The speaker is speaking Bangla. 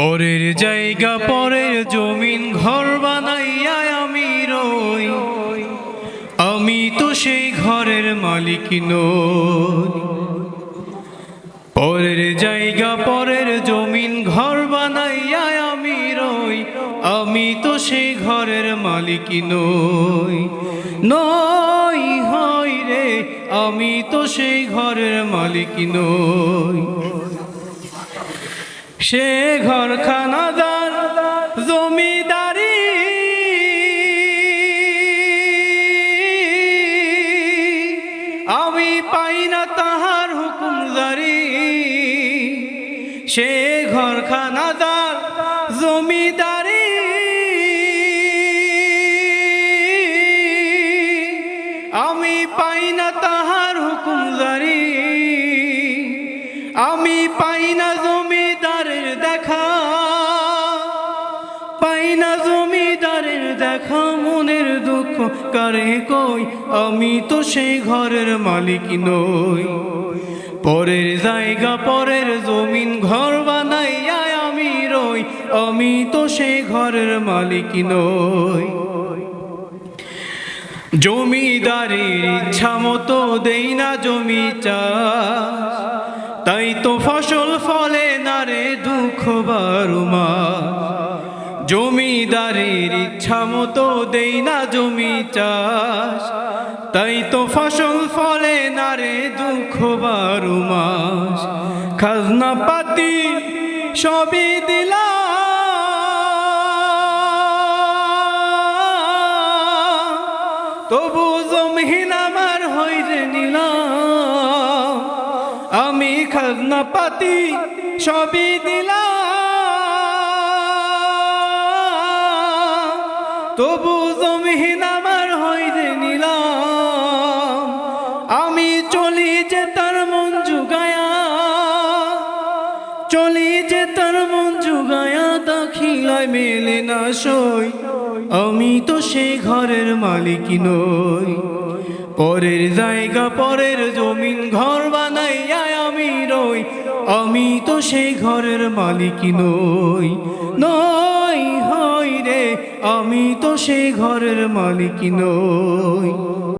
পরের জায়গা পরের জমিন ঘর বানাইয়া আমি রই, আমি তো সেই ঘরের মালিক নই। পরের জায়গা পরের জমিন ঘর বানাইয়া আমি রই, আমি তো সেই ঘরের মালিক নই। নই হই রে, আমি তো সেই ঘরের মালিক নই। সে ঘর খানাদার জমিদারি, আমি পাই না তাহার হুকুম জারি। সে ঘর খানাদার জমিদারি, আমি পাই না তাহার হুকুম জারি। আমি পাই না জমিদারের দেখা, পাই না জমিদারের দেখা, মনের দুঃখ কারে কই, আমি তো সেই ঘরের মালিক নই। পরের জায়গা পরের জমিন ঘর বানাইয়া আমি রই, আমি তো সেই ঘরের মালিক নই। জমিদারের ইচ্ছা মতো দেই না জমি চাষ, তাই তো ফসল ফলে না রে দুঃখ বারো মাস। জমিদারের ইচ্ছা মতো দেই না জমি চাষ, তাই তো ফসল ফলে না রে দুঃখ বারো মাস। খাজনা পাতি সবই দিলাম, তবু জমিন আমার হইরে নিলাম। আমি খাজনা পাতি সবই দিলাম, তবু জমিন আমার হইরে নিলাম। আমি চলি যে তার মন জুগায়া, চলি যে তার মন জুগায়া, দাখিলায় মেলে না সই, আমি তো সেই ঘরের মালিক নই। পরের জায়গা পরের জমিন ঘর বানাইয়া আমি রই, আমি তো সেই ঘরের মালিক নই। নই হই রে, আমি তো সেই ঘরের মালিক নই।